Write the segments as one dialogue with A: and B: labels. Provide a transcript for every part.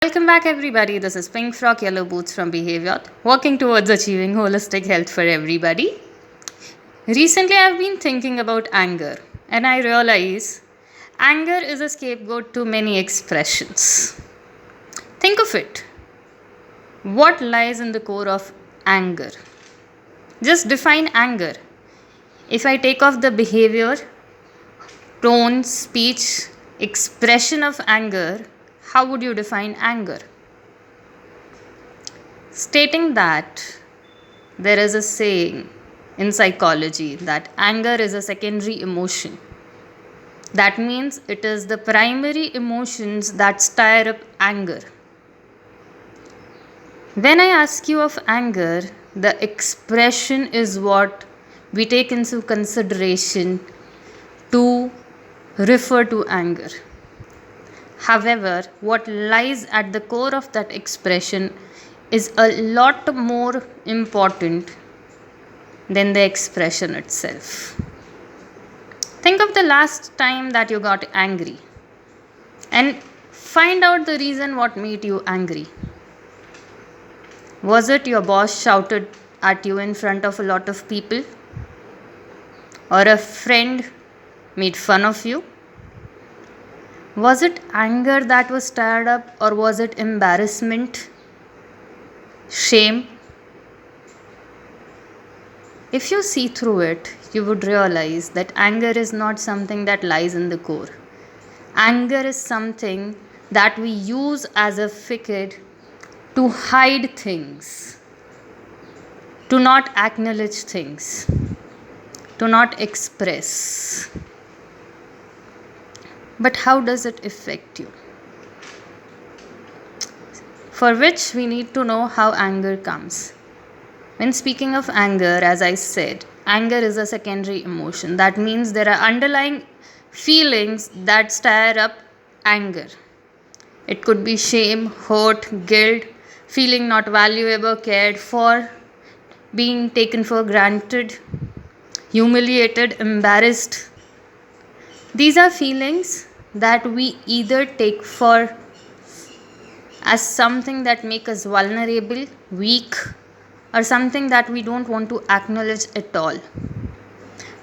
A: Welcome back, everybody. This is Pink Frock Yellow Boots from Behavior, working towards achieving holistic health for everybody. Recently, I've been thinking about anger, and I realize anger is a scapegoat to many expressions. Think of it. What lies in the core of anger? Just define anger. If I take off the behavior, tone, speech, expression of anger, how would you define anger? Stating that there is a saying in psychology that anger is a secondary emotion. That means it is the primary emotions that stir up anger. When I ask you of anger, the expression is what we take into consideration to refer to anger. However, what lies at the core of that expression is a lot more important than the expression itself. Think of the last time that you got angry and find out the reason what made you angry. Was it your boss shouted at you in front of a lot of people? Or a friend made fun of you? Was it anger that was stirred up, or was it embarrassment, shame? If you see through it, you would realize that anger is not something that lies in the core. Anger is something that we use as a facade to hide things, to not acknowledge things, to not express. But how does it affect you? For which we need to know how anger comes. When speaking of anger, as I said, anger is a secondary emotion. That means there are underlying feelings that stir up anger. It could be shame, hurt, guilt, feeling not valuable, cared for, being taken for granted, humiliated, embarrassed. These are feelings that we either take for as something that make us vulnerable, weak, or something that we don't want to acknowledge at all.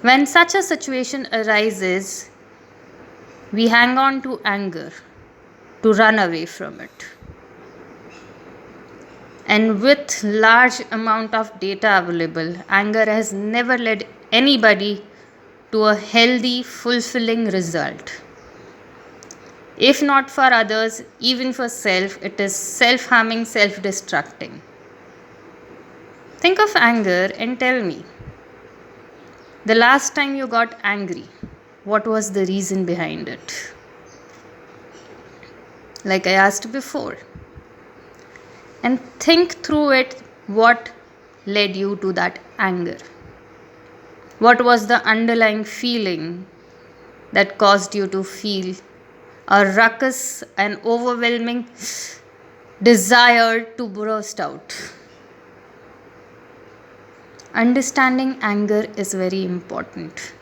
A: When such a situation arises, we hang on to anger to run away from it. And with large amount of data available, anger has never led anybody to a healthy, fulfilling result. If not for others, even for self, it is self-harming, self-destructing. Think of anger and tell me, the last time you got angry, what was the reason behind it? Like I asked before. And think through it, what led you to that anger? What was the underlying feeling that caused you to feel a ruckus and overwhelming desire to burst out? Understanding anger is very important.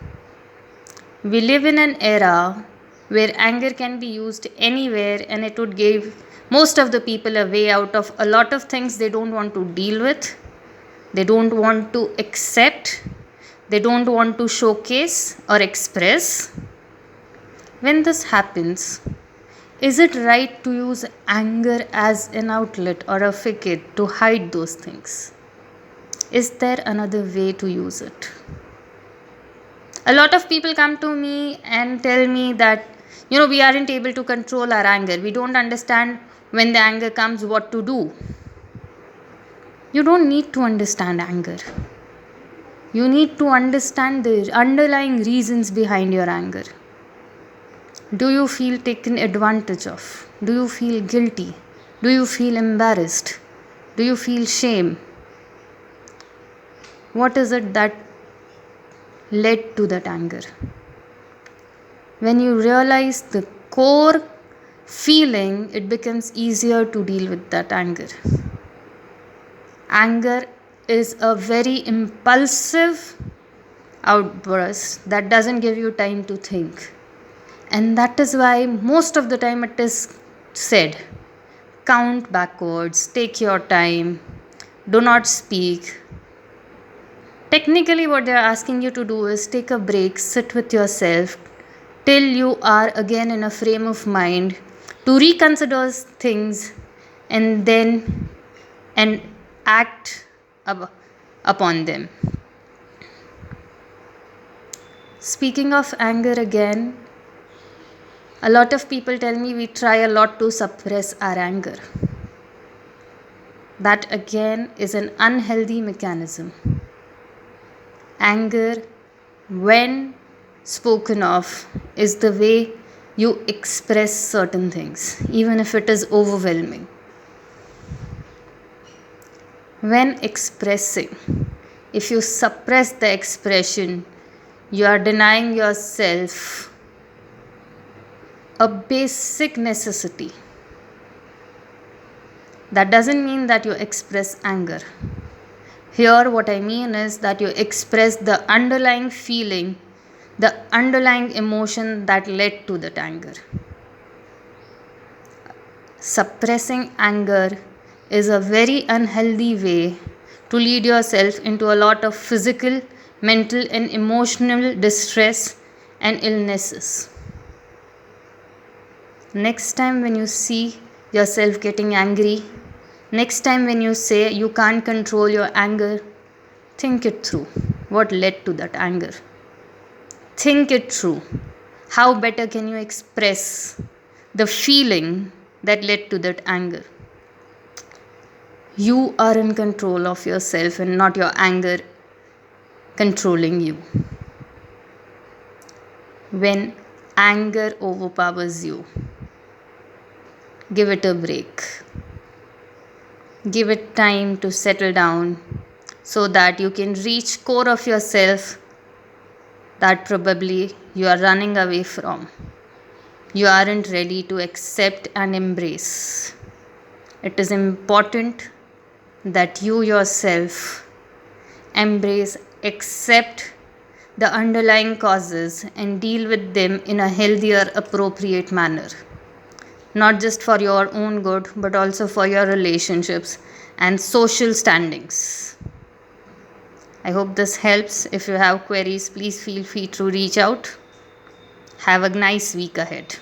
A: We live in an era where anger can be used anywhere, and it would give most of the people a way out of a lot of things they don't want to deal with, they don't want to accept, they don't want to showcase or express. When this happens, is it right to use anger as an outlet or a facade to hide those things? Is there another way to use it? A lot of people come to me and tell me that, we aren't able to control our anger. We don't understand when the anger comes what to do. You don't need to understand anger. You need to understand the underlying reasons behind your anger. Do you feel taken advantage of? Do you feel guilty? Do you feel embarrassed? Do you feel shame? What is it that led to that anger? When you realize the core feeling, it becomes easier to deal with that anger. Anger is a very impulsive outburst that doesn't give you time to think. And that is why most of the time it is said, Count backwards, take your time, do not speak. Technically, what they're asking you to do is take a break, sit with yourself till you are again in a frame of mind to reconsider things and then and act upon them. Speaking of anger again, a lot of people tell me we try a lot to suppress our anger. That again is an unhealthy mechanism. Anger, when spoken of, is the way you express certain things, even if it is overwhelming. When expressing, if you suppress the expression, you are denying yourself a basic necessity. That doesn't mean that you express anger. Here, what I mean is that you express the underlying feeling, the underlying emotion that led to that anger. Suppressing anger is a very unhealthy way to lead yourself into a lot of physical, mental, and emotional distress and illnesses. Next time when you see yourself getting angry, next time when you say you can't control your anger, think it through. What led to that anger? Think it through. How better can you express the feeling that led to that anger? You are in control of yourself and not your anger controlling you. When anger overpowers you, give it a break. Give it time to settle down so that you can reach core of yourself that probably you are running away from. You aren't ready to accept and embrace. It is important that you yourself embrace, accept the underlying causes and deal with them in a healthier, appropriate manner. Not just for your own good, but also for your relationships and social standings. I hope this helps. If you have queries, please feel free to reach out. Have a nice week ahead.